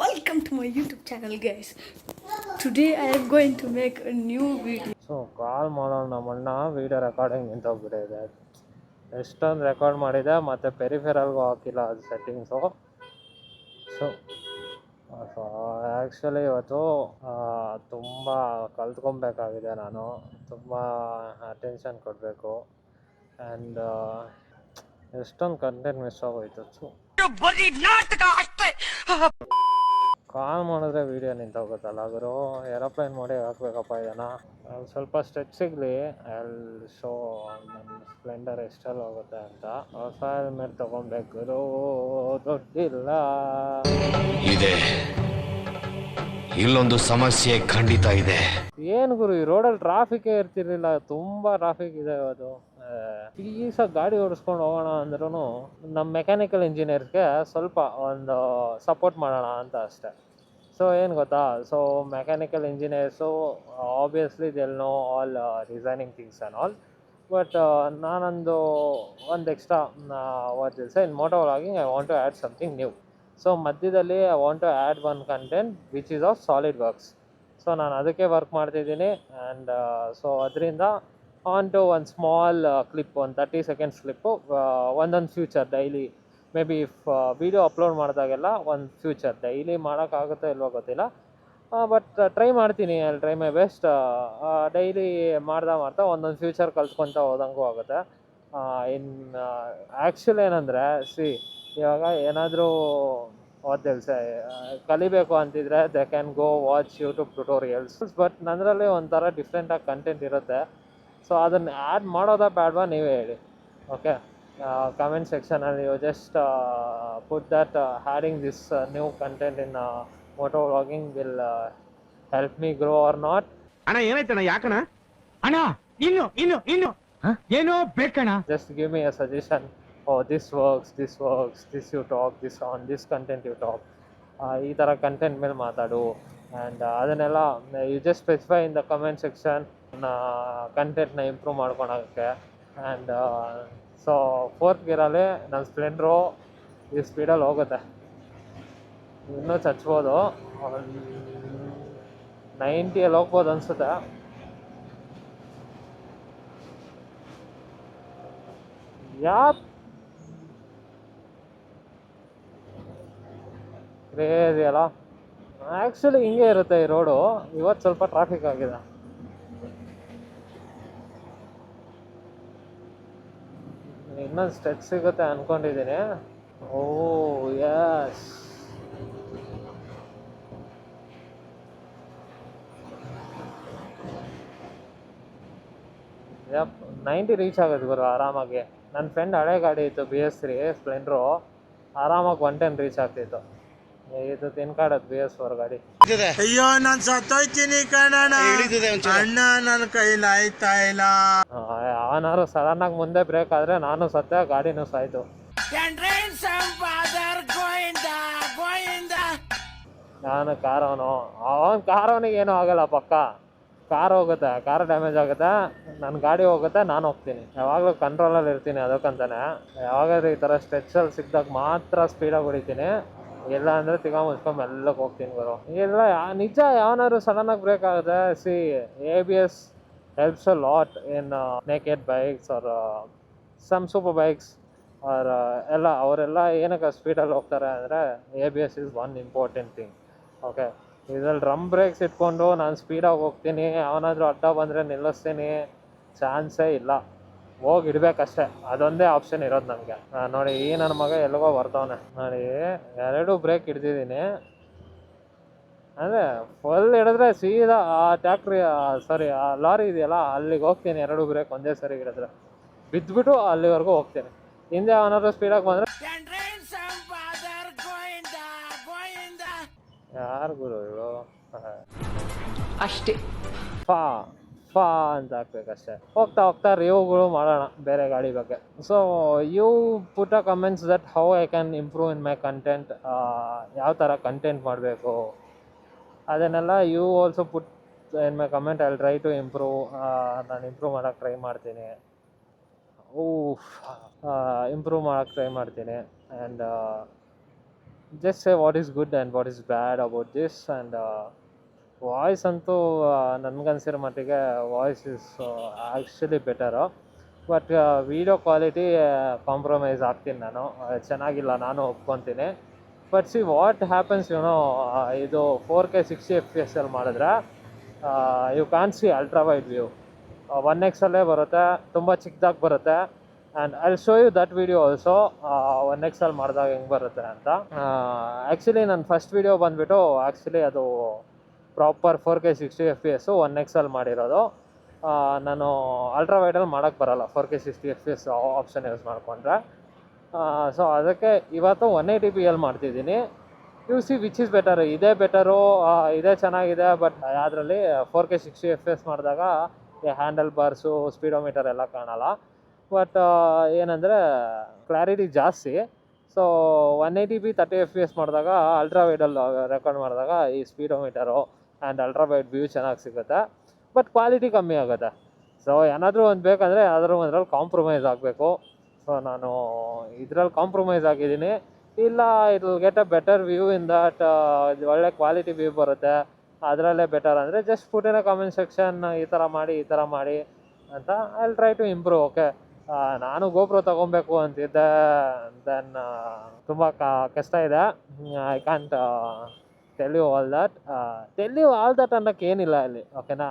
welcome to my YouTube channel, guys. Today I am going to make a new video. So ಕಾಲ್ ಮಾಡೋಣ ನಮ್ಮಣ್ಣ video recording ನಿಂತೋಗ್ಬಿಟ್ಟಿದೆ. ಎಷ್ಟೊಂದು record ಮಾಡಿದೆ ಮತ್ತು ಪೆರಿಫೆರಲ್ಗೂ ಹಾಕಿಲ್ಲ ಅದು ಸೆಟ್ಟಿಂಗ್ಸು. ಸೊ ಆ್ಯಕ್ಚುಲಿ ಇವತ್ತು ತುಂಬ ಕಲ್ತ್ಕೊಬೇಕಾಗಿದೆ. ನಾನು ತುಂಬ ಅಟೆನ್ಷನ್ ಕೊಡಬೇಕು ಆ್ಯಂಡ್ ಎಷ್ಟೊಂದು ಕಂಟೆಂಟ್ ಮಿಸ್ ಆಗೋಯ್ತು. ಸೊ ಕಾಲ್ ಮಾಡಿದ್ರೆ ವೀಡಿಯೋ ನಿಂತೋಗುತ್ತಲ್ಲ ಗುರು, ಏರೋಪ್ಲೇನ್ ಮಾಡಿ ಹಾಕ್ಬೇಕಪ್ಪ ಇದನ್ನು. ಸ್ವಲ್ಪ ಸ್ಟ್ರೆಚ್ ಸಿಗಲಿ, ಅಲ್ಲಿ ಶೋ ನನ್ನ ಸ್ಪ್ಲೆಂಡರ್ ಎಷ್ಟೆಲ್ಲ ಹೋಗುತ್ತೆ ಅಂತ. ಹೊಸ ಹೆಲ್ಮೆಟ್ ತೊಗೊಬೇಕು ಗುರು, ದುಡ್ಡಿಲ್ಲ. ಇದೆ ಇಲ್ಲೊಂದು ಸಮಸ್ಯೆ ಖಂಡಿತ ಇದೆ. ಏನು ಗುರು, ಈ ರೋಡಲ್ಲಿ ಟ್ರಾಫಿಕ್ಕೇ ಇರ್ತಿರ್ಲಿಲ್ಲ, ತುಂಬ ಟ್ರಾಫಿಕ್ ಇದೆ ಇವತ್ತು. ಪೀಸಾಗಿ ಗಾಡಿ ಓಡಿಸ್ಕೊಂಡು ಹೋಗೋಣ ಅಂದ್ರೂ ನಮ್ಮ ಮೆಕ್ಯಾನಿಕಲ್ ಇಂಜಿನಿಯರ್ಸ್ಗೆ ಸ್ವಲ್ಪ ಒಂದು ಸಪೋರ್ಟ್ ಮಾಡೋಣ ಅಂತ ಅಷ್ಟೆ. ಸೊ ಏನು ಗೊತ್ತಾ, so mechanical engineers obviously they'll know all designing things and all, but ನಾನೊಂದು extra what this in moto vlogging I want to add something new. So ಮಧ್ಯದಲ್ಲಿ I want to add one content which is of solid works. So ನಾನು ಅದಕ್ಕೆ work ಮಾಡ್ತಿದ್ದೀನಿ and so ಅದರಿಂದ on to ಒಂದು small clip, ಒಂದು 30 seconds clip, ಒಂದೊಂದು future daily maybe video upload ಮಾಡಿದಾಗೆಲ್ಲ ಒಂದು ಫ್ಯೂಚರ್ ಡೈಲಿ ಮಾಡೋಕ್ಕಾಗುತ್ತೋ ಇಲ್ವೋ ಗೊತ್ತಿಲ್ಲ, ಬಟ್ ಟ್ರೈ ಮಾಡ್ತೀನಿ. ಅಲ್ಲಿ ಟ್ರೈ ಮೈ ಬೆಸ್ಟ್. ಡೈಲಿ ಮಾಡ್ತಾ ಒಂದೊಂದು ಫ್ಯೂಚರ್ ಕಲ್ತ್ಕೊತ ಹೋದಂಗೂ ಆಗುತ್ತೆ. ಆ್ಯಕ್ಚುಲಿ ಏನಂದರೆ ಇವಾಗ ಏನಾದರೂ ಕಲಿಬೇಕು ಅಂತಿದ್ರೆ they can go watch YouTube tutorials, but ನನ್ನರಲ್ಲಿ ಒಂಥರ ಡಿಫ್ರೆಂಟಾಗಿ ಕಂಟೆಂಟ್ ಇರುತ್ತೆ. ಸೊ ಅದನ್ನು ಆ್ಯಡ್ ಮಾಡೋದಾ ಬೇಡವಾ ನೀವೇ ಹೇಳಿ. ಓಕೆ, ಕಮೆಂಟ್ ಸೆಕ್ಷನಲ್ಲಿ ನೀವು just put that adding this new content in moto vlogging will help me grow or not. ಅಣ್ಣ ಏನಾಯ್ತಣ್ಣ? ಯಾಕಣ್ಣ ಅಣ್ಣ? ಇನ್ನು ಏನೋ ಬೇಕಣ್ಣ? Just give me a suggestion. This works, this you talk, this content you talk, ಈ ಥರ ಕಂಟೆಂಟ್ ಮೇಲೆ ಮಾತಾಡು. ಆ್ಯಂಡ್ ಅದನ್ನೆಲ್ಲ you just specify in the comment section ಕಂಟೆಂಟ್ನ ಇಂಪ್ರೂವ್ ಮಾಡ್ಕೊಳೋಕ್ಕೆ. ಆ್ಯಂಡ್ ಸೊ 4th ಗೇರಲ್ಲಿ ನನ್ನ ಸ್ಪ್ಲೆಂಡ್ರು ಈ ಸ್ಪೀಡಲ್ಲಿ ಹೋಗುತ್ತೆ, ಇನ್ನೂ ಚಚ್ಬೋದು, 90 ಹೋಗ್ಬೋದು ಅನಿಸುತ್ತೆ. ಕ್ರೇಜಿ ಅಲ್ಲ. ಆ್ಯಕ್ಚುಲಿ ಹಿಂಗೆ ಇರುತ್ತೆ ಈ ರೋಡು. ಇವತ್ತು ಸ್ವಲ್ಪ ಟ್ರಾಫಿಕ್ ಆಗಿದೆ. ಇನ್ನೊಂದು ಸ್ಟ್ರೆಚ್ ಸಿಗುತ್ತೆ ಅಂದ್ಕೊಂಡಿದ್ದೀನಿ. ಓ ಯಸ್, ಯಪ್ 90 ರೀಚ್ ಆಗುತ್ತೆ ಗುರು ಆರಾಮಾಗಿ. ನನ್ನ ಫ್ರೆಂಡ್ ಹಳೆ ಗಾಡಿ ಇತ್ತು BS3 ಸ್ಪ್ಲೆಂಡ್ರು, ಆರಾಮಾಗಿ 110 ರೀಚ್ ಆಗ್ತಿತ್ತು. ಇದು ತಿನ್ಕಾಡೋದು BS4 ಗಾಡಿ. ಅಯ್ಯೋ ನಾನು ಸತ್ತೋಯ್ತೀನಿ ಕಣಣ್ಣ, ಅಣ್ಣ ನನ್ನ ಕೈಲಿ ಆಯ್ತಾ ಇಲ್ಲ. ಅವನಾರು ಸಡನ್ನಾಗಿ ಮುಂದೆ ಬ್ರೇಕ್ ಆದರೆ ನಾನು ಸತ್ತೆ, ಗಾಡಿನೂ ಸಾಯ್ತು. ನಾನು ಕಾರವನು, ಕಾರವನಿಗೆ ಏನೂ ಆಗಲ್ಲ, ಪಕ್ಕ ಕಾರ್ ಹೋಗುತ್ತೆ, ಕಾರ್ ಡ್ಯಾಮೇಜ್ ಆಗುತ್ತೆ, ನನ್ನ ಗಾಡಿ ಹೋಗುತ್ತೆ, ನಾನು ಹೋಗ್ತೀನಿ. ಯಾವಾಗಲೂ ಕಂಟ್ರೋಲಲ್ಲಿ ಇರ್ತೀನಿ. ಅದಕ್ಕಂತಾನೆ ಯಾವಾಗಾದ್ರೂ ಈ ಥರ ಸ್ಟ್ರೆಚಲ್ಲಿ ಸಿಕ್ಕಿದಾಗ ಮಾತ್ರ ಸ್ಪೀಡಾಗಿ ಹೊಡಿತೀನಿ, ಇಲ್ಲ ಅಂದರೆ ಮುಚ್ಕೊಂಡು ಮೆಲ್ಲಕ್ಕೆ ಹೋಗ್ತೀನಿ ಗುರು. ಇಲ್ಲ ನಿಜ, ಯಾವನಾದ್ರು ಸಡನ್ನಾಗಿ ಬ್ರೇಕ್ ಆಗುತ್ತೆ. ABS helps a lot in naked bikes or some super bikes or ಎಲ್ಲ ಅವರೆಲ್ಲ ಏನಕ್ಕೆ ಸ್ಪೀಡಲ್ಲಿ ಹೋಗ್ತಾರೆ ಅಂದರೆ ABS is one important thing. Okay, ಇದ್ರಲ್ಲಿ ಡ್ರಮ್ ಬ್ರೇಕ್ಸ್ ಇಟ್ಕೊಂಡು ನಾನು ಸ್ಪೀಡಾಗಿ ಹೋಗ್ತೀನಿ, ಅವನಾದರೂ ಅಡ್ಡ ಬಂದರೆ ನಿಲ್ಲಿಸ್ತೀನಿ, ಚಾನ್ಸೇ ಇಲ್ಲ. ಹೋಗಿ ಇಡಬೇಕಷ್ಟೇ, ಅದೊಂದೇ ಆಪ್ಷನ್ ಇರೋದು ನನಗೆ. ನೋಡಿ, ಈ ನನ್ನ ಮಗ ಎಲ್ಲಿಗೋ ಬರ್ತವನೆ ನೋಡಿ, 2 ಬ್ರೇಕ್ ಹಿಡ್ದಿದ್ದೀನಿ. ಅಂದರೆ ಫುಲ್ ಹಿಡಿದ್ರೆ ಸೀದಾ ಆ ಟ್ಯಾಕ್ಟ್ರಿ, ಸಾರಿ ಆ ಲಾರಿ ಇದೆಯಲ್ಲ, ಅಲ್ಲಿಗೆ ಹೋಗ್ತೀನಿ. 2 ಬ್ರೇಕ್ ಒಂದೇ ಸರಿ ಹಿಡಿದ್ರೆ ಬಿದ್ದುಬಿಟ್ಟು ಅಲ್ಲಿವರೆಗೂ ಹೋಗ್ತೀನಿ. ಹಿಂದೆ ಅವನಾದ್ರು ಸ್ಪೀಡಾಗಿ ಬಂದರೆ ಯಾರು ಗುರು ಇವರು ಅಷ್ಟೇ, ಫಾ ಅಂತ ಹಾಕ್ಬೇಕಷ್ಟೆ. ಹೋಗ್ತಾ ರಿವ್ಯೂಗಳು ಮಾಡೋಣ ಬೇರೆ ಗಾಡಿ ಬಗ್ಗೆ. So you put a comments that how I can improve in my content, ಯಾವ ಥರ ಕಂಟೆಂಟ್ ಮಾಡಬೇಕು ಅದನ್ನೆಲ್ಲ you also put in my comment. I will try to improve. ನಾನು ಇಂಪ್ರೂವ್ ಮಾಡೋಕ್ಕೆ ಟ್ರೈ ಮಾಡ್ತೀನಿ. ಇಂಪ್ರೂವ್ ಮಾಡೋಕ್ಕೆ ಟ್ರೈ ಮಾಡ್ತೀನಿ. And just say what is good and what is bad about this. And voice ಅಂತೂ ನನಗನ್ಸಿರೋ ಮಟ್ಟಿಗೆ voice is actually better. But video quality compromise ಆಗ್ತೀನಿ ನಾನು, ಚೆನ್ನಾಗಿಲ್ಲ, ನಾನು ಒಪ್ಕೊತೀನಿ. ಬಟ್ ಸಿ ವಾಟ್ ಹ್ಯಾಪನ್ಸ್ ಇದು 4K 60 FPS ಅಲ್ಲಿ ಮಾಡಿದ್ರೆ you can see ultra wide view 1x ಅಲ್ಲೇ ಬರುತ್ತೆ, ತುಂಬ ಚಿಕ್ಕದಾಗಿ ಬರುತ್ತೆ. And I show you that video also 1x ಅಲ್ಲಿ ಮಾಡಿದಾಗ ಹೆಂಗೆ ಬರುತ್ತೆ ಅಂತ. ಆ್ಯಕ್ಚುಲಿ ನನ್ನ ಫಸ್ಟ್ ವಿಡಿಯೋ ಬಂದುಬಿಟ್ಟು ಆ್ಯಕ್ಚುಲಿ ಅದು ಪ್ರಾಪರ್ 4K 60 FPS 1x ಅಲ್ಲಿ ಮಾಡಿರೋದು. ನಾನು ಅಲ್ಟ್ರಾ ವೈಡಲ್ಲಿ ಮಾಡೋಕ್ಕೆ ಬರೋಲ್ಲ 4K 60 FPS ಆಪ್ಷನ್ ಯೂಸ್ ಮಾಡಿಕೊಂಡ್ರೆ. ಸೊ ಅದಕ್ಕೆ ಇವತ್ತು 180p ಅಲ್ಲಿ ಮಾಡ್ತಿದ್ದೀನಿ. U C which is better, ಇದೇ ಬೆಟರು, ಇದೇ ಚೆನ್ನಾಗಿದೆ. ಬಟ್ ಅದರಲ್ಲಿ 4K 60 FPS ಮಾಡಿದಾಗ ಈ ಹ್ಯಾಂಡಲ್ ಬಾರ್ಸು ಸ್ಪೀಡೋಮೀಟರ್ ಎಲ್ಲ ಕಾಣಲ್ಲ. ಬಟ್ ಏನಂದರೆ ಕ್ಲಾರಿಟಿ ಜಾಸ್ತಿ. ಸೊ 180p 30 FPS ಮಾಡಿದಾಗ ಅಲ್ಟ್ರಾ ವೈಡಲ್ಲಿ ರೆಕಾರ್ಡ್ ಮಾಡಿದಾಗ ಈ ಸ್ಪೀಡೋಮೀಟರು ಆ್ಯಂಡ್ ಅಲ್ಟ್ರಾ ವೈಡ್ ವ್ಯೂ ಚೆನ್ನಾಗಿ ಸಿಗುತ್ತೆ. ಬಟ್ ಕ್ವಾಲಿಟಿ ಕಮ್ಮಿ ಆಗುತ್ತೆ. ಸೊ ಏನಾದರೂ ಒಂದು ಬೇಕಂದರೆ ಯಾವ್ದಾದ್ರು ಒಂದ್ರಲ್ಲಿ ಕಾಂಪ್ರಮೈಸ್ ಆಗಬೇಕು. ಸೊ ನಾನು ಇದರಲ್ಲಿ ಕಾಂಪ್ರಮೈಸ್ ಆಗಿದ್ದೀನಿ. ಇಲ್ಲ it will get a better view in that, ಒಳ್ಳೆ ಕ್ವಾಲಿಟಿ ವ್ಯೂ ಬರುತ್ತೆ, ಅದರಲ್ಲೇ ಬೆಟರ್ ಅಂದರೆ just put in a comment section, ಈ ಥರ ಮಾಡಿ ಅಂತ. I will try to improve. Okay, ನಾನು ಗೋಪ್ರೋ ತೊಗೊಬೇಕು ಅಂತಿದ್ದೆ. ದೆನ್ ತುಂಬ ಕಷ್ಟ ಇದೆ. I can't tell you all that ಅನ್ನೋಕ್ಕೆ ಏನಿಲ್ಲ ಇಲ್ಲಿ, ಓಕೆನಾ.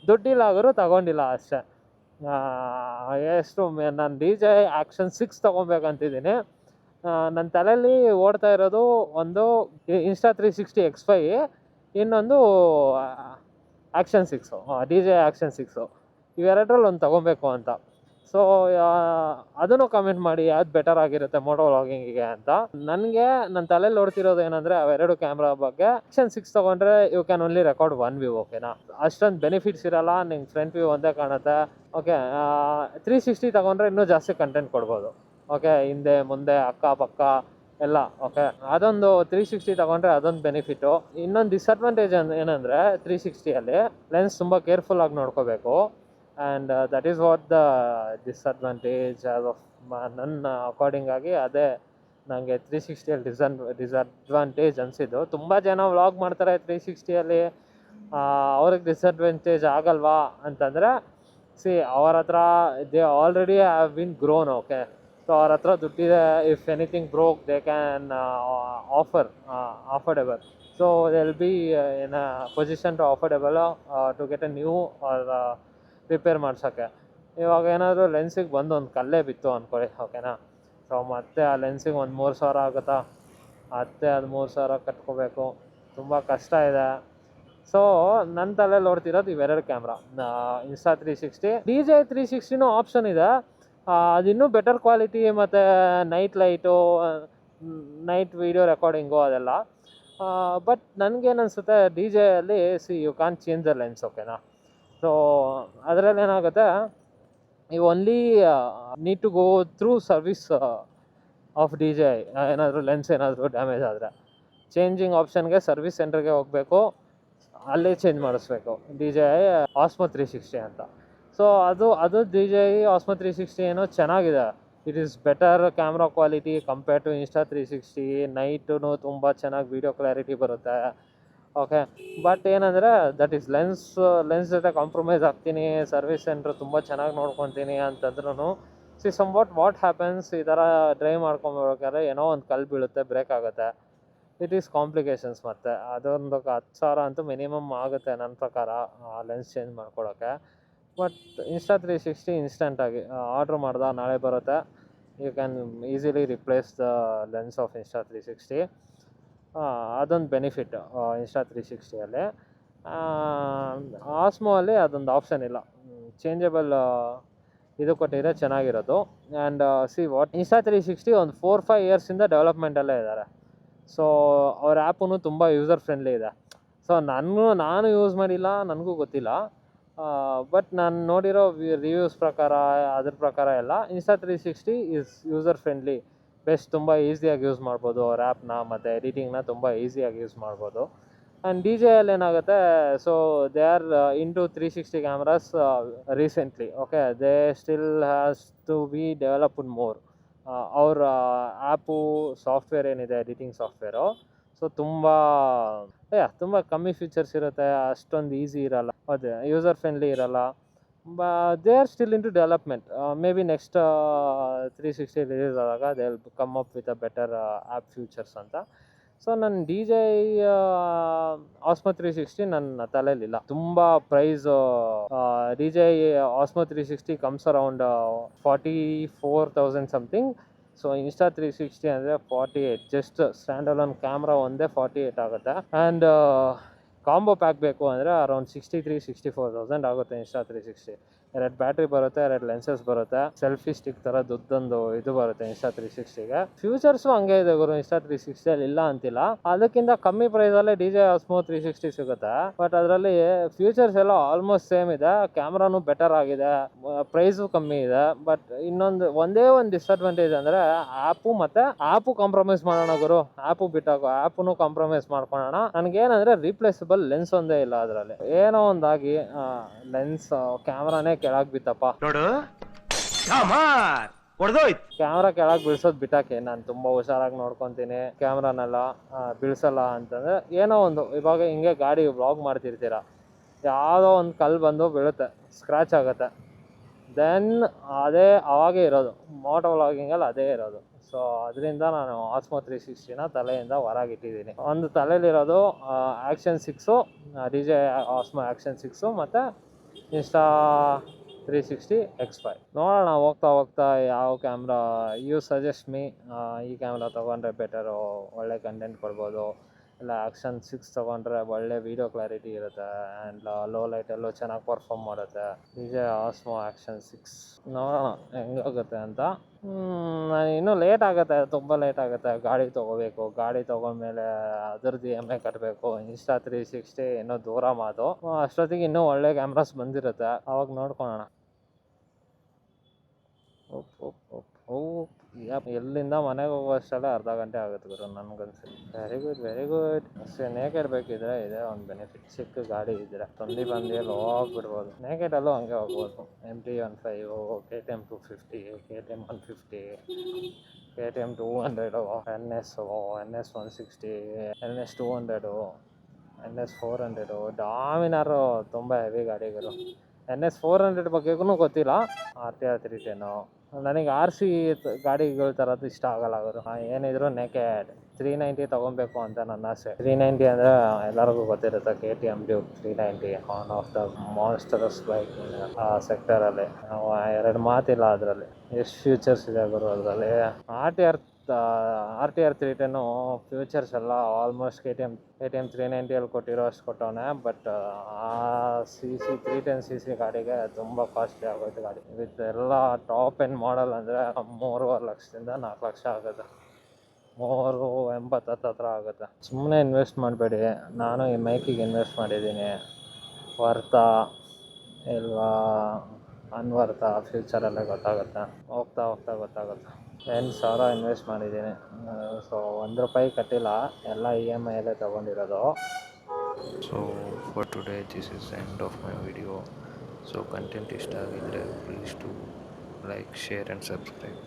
ದುಡ್ಡಿಲ್ಲ ಆದರೂ ತಗೊಂಡಿಲ್ಲ ಅಷ್ಟೇ. ಎಷ್ಟು ನಾನು DJI ಆ್ಯಕ್ಷನ್ 6 ತೊಗೊಬೇಕಂತಿದ್ದೀನಿ. ನನ್ನ ತಲೆಯಲ್ಲಿ ಓಡ್ತಾ ಇರೋದು ಒಂದು Insta360 X5, ಇನ್ನೊಂದು ಆ್ಯಕ್ಷನ್ 6, DJI ಆ್ಯಕ್ಷನ್ 6. ಇವೆರಡರಲ್ಲಿ ಒಂದು ತೊಗೊಬೇಕು ಅಂತ. ಸೊ ಅದನ್ನು ಕಮೆಂಟ್ ಮಾಡಿ ಯಾವ್ದು ಬೆಟರ್ ಆಗಿರುತ್ತೆ ಮೋಟೋ ವ್ಲಾಗಿಂಗಿಗೆ ಅಂತ. ನನಗೆ ನನ್ನ ತಲೆಯಲ್ಲಿ ನೋಡ್ತಿರೋದು ಏನಂದರೆ ಅವೆರಡು ಕ್ಯಾಮ್ರಾ ಬಗ್ಗೆ. ಆ್ಯಕ್ಷನ್ 6 ತೊಗೊಂಡ್ರೆ you can only record 1 view, ಓಕೆನಾ. ಅಷ್ಟೊಂದು ಬೆನಿಫಿಟ್ಸ್ ಇರಲ್ಲ, ನಿಂಗೆ ಫ್ರಂಟ್ ವ್ಯೂ ಒಂದೇ ಕಾಣುತ್ತೆ. ಓಕೆ, 360 ತೊಗೊಂಡ್ರೆ ಇನ್ನೂ ಜಾಸ್ತಿ ಕಂಟೆಂಟ್ ಕೊಡ್ಬೋದು. ಓಕೆ, ಹಿಂದೆ ಮುಂದೆ ಅಕ್ಕ ಎಲ್ಲ. ಓಕೆ, ಅದೊಂದು 360 ತೊಗೊಂಡ್ರೆ ಅದೊಂದು ಬೆನಿಫಿಟ್ಟು. ಇನ್ನೊಂದು ಡಿಸಡ್ವಾಂಟೇಜ್ ಏನಂದರೆ 360ಅಲ್ಲಿ ಲೆನ್ಸ್ ತುಂಬ ಕೇರ್ಫುಲ್ಲಾಗಿ ನೋಡ್ಕೋಬೇಕು. And that is what the disadvantage of ನನ್ನ ಅಕಾರ್ಡಿಂಗಾಗಿ. ಅದೇ ನನಗೆ 360ಅಲ್ಲಿ ಡಿಸಡ್ವಾಂಟೇಜ್ ಅನಿಸಿದ್ದು. ತುಂಬ ಜನ ವ್ಲಾಗ್ ಮಾಡ್ತಾರೆ 360ಅಲ್ಲಿ, ಅವ್ರಿಗೆ ಡಿಸಡ್ವಾಂಟೇಜ್ ಆಗಲ್ವಾ ಅಂತಂದರೆ, ಸಿ ಅವ್ರ ಹತ್ರ they already have been grown. Okay, so ಅವ್ರ ಹತ್ರ ದುಡ್ಡಿದೆ. If anything broke they can affordable. So they will be in a position to affordable to get a new or repair ಮಾಡ್ಸೋಕ್ಕೆ. ಇವಾಗ ಏನಾದರೂ ಲೆನ್ಸಿಗೆ ಬಂದು ಒಂದು ಕಲ್ಲೇ ಬಿತ್ತು ಅಂದ್ಕೊಳ್ಳಿ, ಓಕೆನಾ. ಸೊ ಮತ್ತೆ ಆ ಲೆನ್ಸಿಗೆ ಒಂದು 3,000 ಆಗುತ್ತಾ, ಮತ್ತೆ ಅದು 3,000 ಕಟ್ಕೋಬೇಕು, ತುಂಬ ಕಷ್ಟ ಇದೆ. ಸೊ ನನ್ನ ತಲೆಯಲ್ಲಿ ನೋಡ್ತಿರೋದು ಇವೆರಡು ಕ್ಯಾಮ್ರಾ, Insta360. DJI 360 ಆಪ್ಷನ್ ಇದೆ, ಅದಿನ್ನೂ ಬೆಟರ್ ಕ್ವಾಲಿಟಿ ಮತ್ತು night light, night video recording ಅದೆಲ್ಲ. ಬಟ್ ನನಗೇನು ಅನಿಸುತ್ತೆ DJI you can change the lens, ಓಕೆನಾ. ಸೊ ಅದರಲ್ಲಿ ಏನಾಗುತ್ತೆ, you only need to go through service of DJI. ಏನಾದರೂ ಲೆನ್ಸ್ ಏನಾದರೂ ಡ್ಯಾಮೇಜ್ ಆದರೆ ಚೇಂಜಿಂಗ್ ಆಪ್ಷನ್ಗೆ ಸರ್ವಿಸ್ ಸೆಂಟ್ರಿಗೆ ಹೋಗಬೇಕು, ಅಲ್ಲೇ ಚೇಂಜ್ ಮಾಡಿಸ್ಬೇಕು. DJI Osmo 360 ಅಂತ. ಸೊ ಅದು DJI Osmo 360 ಏನೋ ಚೆನ್ನಾಗಿದೆ. It is better camera quality compare to Insta360. Night ತುಂಬ ಚೆನ್ನಾಗಿ ವೀಡಿಯೋ ಕ್ಲಾರಿಟಿ ಬರುತ್ತೆ. ಓಕೆ, ಬಟ್ ಏನಂದರೆ ದಟ್ ಈಸ್ ಲೆನ್ಸ್ ಜೊತೆ ಕಾಂಪ್ರಮೈಸ್ ಆಗ್ತೀನಿ, ಸರ್ವಿಸ್ ಸೆಂಟ್ರ್ ತುಂಬ ಚೆನ್ನಾಗಿ ನೋಡ್ಕೊತೀನಿ ಅಂತಂದ್ರೂ ಸಿ ವಾಟ್ ಹ್ಯಾಪನ್ಸ್, ಈ ಥರ ಡ್ರೈವ್ ಮಾಡ್ಕೊಂಡ್ಬೇಕಾದ್ರೆ ಏನೋ ಒಂದು ಕಲ್ಲು ಬೀಳುತ್ತೆ, ಬ್ರೇಕ್ ಆಗುತ್ತೆ. It is complications. ಮತ್ತು ಅದೊಂದು 10,000 ಅಂತೂ ಮಿನಿಮಮ್ ಆಗುತ್ತೆ ನನ್ನ ಪ್ರಕಾರ ಲೆನ್ಸ್ ಚೇಂಜ್ ಮಾಡ್ಕೊಳೋಕ್ಕೆ. ಬಟ್ Insta360 ಇನ್ಸ್ಟೆಂಟಾಗಿ ಆರ್ಡ್ರ್ ಮಾಡ್ದೆ ನಾಳೆ ಬರುತ್ತೆ. You can easily replace the lens of Insta360. ಅದೊಂದು ಬೆನಿಫಿಟ್ Insta360ಅಲ್ಲಿ. Osmo ಅಲ್ಲಿ ಅದೊಂದು ಆಪ್ಷನ್ ಇಲ್ಲ, ಚೇಂಜಬಲ್ ಇದು ಕೊಟ್ಟಿದ್ರೆ ಚೆನ್ನಾಗಿರೋದು. ಆ್ಯಂಡ್ ಸಿ ವಾಟ್ Insta360 ಒಂದು 4-5 ಇಯರ್ಸಿಂದ ಡೆವಲಪ್ಮೆಂಟಲ್ಲೇ ಇದ್ದಾರೆ. ಸೊ ಅವ್ರ ಆ್ಯಪೂ ತುಂಬ ಯೂಸರ್ ಫ್ರೆಂಡ್ಲಿ ಇದೆ. ಸೊ ನಾನು ಯೂಸ್ ಮಾಡಿಲ್ಲ, ನನಗೂ ಗೊತ್ತಿಲ್ಲ. ಬಟ್ ನಾನು ನೋಡಿರೋ ರಿವ್ಯೂಸ್ ಪ್ರಕಾರ ಅದ್ರ ಪ್ರಕಾರ ಎಲ್ಲ Insta360 is user friendly, best. ತುಂಬ ಈಸಿಯಾಗಿ ಯೂಸ್ ಮಾಡ್ಬೋದು ಅವ್ರ ಆ್ಯಪ್ನ, ಮತ್ತು ಎಡಿಟಿಂಗ್ನ ತುಂಬ ಈಸಿಯಾಗಿ ಯೂಸ್ ಮಾಡ್ಬೋದು. ಆ್ಯಂಡ್ DJI ಏನಾಗುತ್ತೆ, so they are into 360 cameras recently. Okay, they still has to be developed more. ಅವ್ರ ಆ್ಯಪು ಸಾಫ್ಟ್ವೇರ್ ಏನಿದೆ ಎಡಿಟಿಂಗ್ ಸಾಫ್ಟ್ವೇರು, ಸೊ ತುಂಬ ಕಮ್ಮಿ ಫೀಚರ್ಸ್ ಇರುತ್ತೆ, ಅಷ್ಟೊಂದು ಈಸಿ ಇರಲ್ಲ, ಅದೇ ಯೂಸರ್ ಫ್ರೆಂಡ್ಲಿ ಇರಲ್ಲ. They are still into development. Maybe next 360 release ಆದಾಗ they will come up with a better app features ಅಂತ. ಸೊ ನನ್ನ DJI Osmo 360 ನನ್ನ ತಲೆಯಲ್ಲಿಲ್ಲ. ತುಂಬ price DJI Osmo 360 comes around 44,000 something. So insta 360 ಅಂದರೆ 48, just stand alone camera ಒಂದೇ 48 ಆಗುತ್ತೆ. And combo pack ಬೇಕು ಅಂದರೆ ಅರೌಂಡ್ 63,000-64,000 ಆಗುತ್ತೆ ಇನ್ಸ್ಟಾ 360. 2 ಬ್ಯಾಟ್ರಿ ಬರುತ್ತೆ, 2 ಲೆನ್ಸಸ್ ಬರುತ್ತೆ, ಸೆಲ್ಫಿ ಸ್ಟಿಕ್ ಥರ ದೊಡ್ಡೊಂದು ಇದು ಬರುತ್ತೆ ಇನ್ಸ್ಟಾ 360ಗೆ. ಫ್ಯೂಚರ್ಸು ಹಂಗೆ ಇದೆ ಗುರು ಇನ್ಸ್ಟಾ 360 ಇಲ್ಲ ಅಂತಿಲ್ಲ. ಅದಕ್ಕಿಂತ ಕಮ್ಮಿ ಪ್ರೈಸಲ್ಲೇ DJI Osmo 360 ಸಿಗುತ್ತೆ. ಬಟ್ ಅದರಲ್ಲಿ ಫ್ಯೂಚರ್ಸ್ ಎಲ್ಲ ಆಲ್ಮೋಸ್ಟ್ ಸೇಮ್ ಇದೆ, ಕ್ಯಾಮ್ರಾನು ಬೆಟರ್ ಆಗಿದೆ, ಪ್ರೈಸು ಕಮ್ಮಿ ಇದೆ. ಬಟ್ ಒಂದೇ ಒಂದು ಡಿಸ್ಅಡ್ವಾಂಟೇಜ್ ಅಂದರೆ ಆ್ಯಪು ಕಾಂಪ್ರಮೈಸ್ ಮಾಡೋಣ ಗುರು. ಆ್ಯಪು ಬಿಟ್ಟಾಕೋ, ಆ್ಯಪನ್ನು ಕಾಂಪ್ರಮೈಸ್ ಮಾಡ್ಕೊಳ್ಳೋಣ. ನನಗೇನಂದರೆ ರೀಪ್ಲೇಸಬಲ್ ಲೆನ್ಸ್ ಒಂದೇ ಇಲ್ಲ ಅದರಲ್ಲಿ. ಏನೋ ಒಂದಾಗಿ ಲೆನ್ಸ್ ಕ್ಯಾಮ್ರಾನೇ ಕೆಳಗೆ ಬಿತ್ತಪ್ಪ ನೋಡು, ಕ್ಯಾಮ್ರಾ ಕೆಳಗೆ ಬೀಳ್ಸೋದು ಬಿಟ್ಟಾಕೆ ನಾನು ತುಂಬ ಹುಷಾರಾಗಿ ನೋಡ್ಕೊತೀನಿ ಕ್ಯಾಮ್ರಾನೆಲ್ಲ. ಬೀಳ್ಸಲ್ಲ ಅಂತಂದರೆ ಏನೋ ಒಂದು, ಇವಾಗ ಹಿಂಗೆ ಗಾಡಿ ವ್ಲಾಗ್ ಮಾಡ್ತಿರ್ತೀರ, ಯಾವುದೋ ಒಂದು ಕಲ್ಲು ಬಂದು ಬೀಳುತ್ತೆ, ಸ್ಕ್ರ್ಯಾಚ್ ಆಗುತ್ತೆ, ದೆನ್ ಅದೇ ಅವಾಗೇ ಇರೋದು ಮೋಟೋ ವ್ಲಾಗಿಂಗಲ್ಲಿ ಅದೇ ಇರೋದು. ಸೊ ಅದರಿಂದ ನಾನು Osmo 360ನ ತಲೆಯಿಂದ ಹೊರಗಿಟ್ಟಿದ್ದೀನಿ. ಒಂದು ತಲೆಯಲ್ಲಿರೋದು ಆ್ಯಕ್ಷನ್ 6, DJI Osmo ಆ್ಯಕ್ಷನ್ 6 ಮತ್ತು ಇನ್ಸ್ಟಾ 360 X5. ನೋಡೋಣ ಹೋಗ್ತಾ ಯಾವ ಕ್ಯಾಮ್ರಾ ಯು ಸಜೆಸ್ಟ್ ಮೀ. ಈ ಕ್ಯಾಮ್ರಾ ತೊಗೊಂಡ್ರೆ ಬೆಟರು, ಒಳ್ಳೆ ಕಂಟೆಂಟ್ ಕೊಡ್ಬೋದು. ಇಲ್ಲ ಆ್ಯಕ್ಷನ್ 6 ತೊಗೊಂಡ್ರೆ ಒಳ್ಳೆ ವೀಡಿಯೋ ಕ್ಲಾರಿಟಿ ಇರುತ್ತೆ ಆ್ಯಂಡ್ ಲೋ ಲೈಟಲ್ಲೂ ಚೆನ್ನಾಗಿ ಪರ್ಫಾರ್ಮ್ ಮಾಡುತ್ತೆ. DJI Osmo ಆ್ಯಕ್ಷನ್ 6 ನೋಡೋಣ ಹೆಂಗಾಗುತ್ತೆ ಅಂತ. ನಾನು ಇನ್ನೂ ಲೇಟ್ ಆಗುತ್ತೆ, ತುಂಬ ಲೇಟ್ ಆಗುತ್ತೆ. ಗಾಡಿ ತೊಗೋಬೇಕು, ಗಾಡಿ ತೊಗೊಂಡ್ಮೇಲೆ ಅದ್ರದ್ದು EMI ಕಟ್ಟಬೇಕು. ಇನ್ಸ್ಟಾ 360 ಇನ್ನೂ ದೂರ ಮಾತು. ಅಷ್ಟೊತ್ತಿಗೆ ಇನ್ನೂ ಒಳ್ಳೆ ಕ್ಯಾಮ್ರಾಸ್ ಬಂದಿರುತ್ತೆ, ಅವಾಗ ನೋಡ್ಕೊಳ್ಳೋಣ. ಎಲ್ಲಿಂದ ಮನೆಗೆ ಹೋಗೋಷ್ಟೆಲ್ಲ ಅರ್ಧ ಗಂಟೆ ಆಗುತ್ತೆ ಗುರು ನನಗನ್ಸುತ್ತೆ. Very good. ಅಷ್ಟೇ ನೇಕೆಡ್ ಬೇಕಿದ್ರೆ ಇದೆ ಒಂದು ಬೆನಿಫಿಟ್, ಚಿಕ್ಕ ಗಾಡಿ ಇದ್ದರೆ ಬಂದು ಎಲ್ಲಿ ಹೋಗ್ಬಿಡ್ಬೋದು. ನೇಕೆಡಲ್ಲೂ ಹಂಗೆ ಹೋಗ್ಬೋದು. MT-15, KTM 250, KTM 150, KTM 200, NS 160, NS 200, NS 400, ಡಾಮಿನಾರು ತುಂಬ ಹೆವಿ ಗಾಡಿಗಳು. NS 400 ಬಗ್ಗೆಗೂ ಗೊತ್ತಿಲ್ಲ. RTR 310. ನನಗೆ RC ಗಾಡಿಗಳ ಥರದ್ದು ಇಷ್ಟ ಆಗಲ್ಲ ಅವರು. ಏನಿದ್ರು ನೇಕೆಡ್ 390 ತೊಗೊಬೇಕು ಅಂತ ನನ್ನ ಆಸೆ. 390 ಅಂದರೆ ಎಲ್ಲರಿಗೂ ಗೊತ್ತಿರುತ್ತೆ, KTM Duke 390 one of the monstrous bike ಆ ಸೆಕ್ಟರಲ್ಲಿ. ಎರಡು ಮಾತಿಲ್ಲ ಅದರಲ್ಲಿ. ಎಷ್ಟು ಫ್ಯೂಚರ್ಸ್ ಇದೆ ಗುರು ಅದರಲ್ಲಿ. RTR 310 ಫ್ಯೂಚರ್ಸ್ ಎಲ್ಲ ಆಲ್ಮೋಸ್ಟ್ KTM 390 ಕೊಟ್ಟಿರೋ ಅಷ್ಟು ಕೊಟ್ಟವನೆ. ಬಟ್ ಆ CC 310cc ಗಾಡಿಗೆ ತುಂಬ ಕಾಸ್ಟ್ಲಿ ಆಗೋಯ್ತು ಗಾಡಿ. ವಿತ್ ಎಲ್ಲ ಟಾಪ್ ಎಂಡ್ ಮಾಡಲ್ ಅಂದರೆ 3.5 ಲಕ್ಷದಿಂದ 4 ಲಕ್ಷ ಆಗುತ್ತೆ. 380 ಹತ್ರ ಆಗುತ್ತೆ. ಸುಮ್ಮನೆ ಇನ್ವೆಸ್ಟ್ ಮಾಡಬೇಡಿ. ನಾನು ಈ ಮೈಕಿಗೆ ಇನ್ವೆಸ್ಟ್ ಮಾಡಿದ್ದೀನಿ. ವರ್ತಾ ಇಲ್ವಾ ಅನ್ವರ್ತಾ ಫ್ಯೂಚರಲ್ಲೇ ಗೊತ್ತಾಗುತ್ತೆ. ಹೋಗ್ತಾ ಗೊತ್ತಾಗುತ್ತೆ. 8,000 ಇನ್ವೆಸ್ಟ್ ಮಾಡಿದ್ದೀನಿ. ಸೊ ₹1 ಕಟ್ಟಿಲ್ಲ, ಎಲ್ಲ EMI ಅಲ್ಲೇ ತೊಗೊಂಡಿರೋದು. So for today this is the end of my video. So content ಇಷ್ಟ ಆಗಿದ್ರೆ please do like, share and subscribe.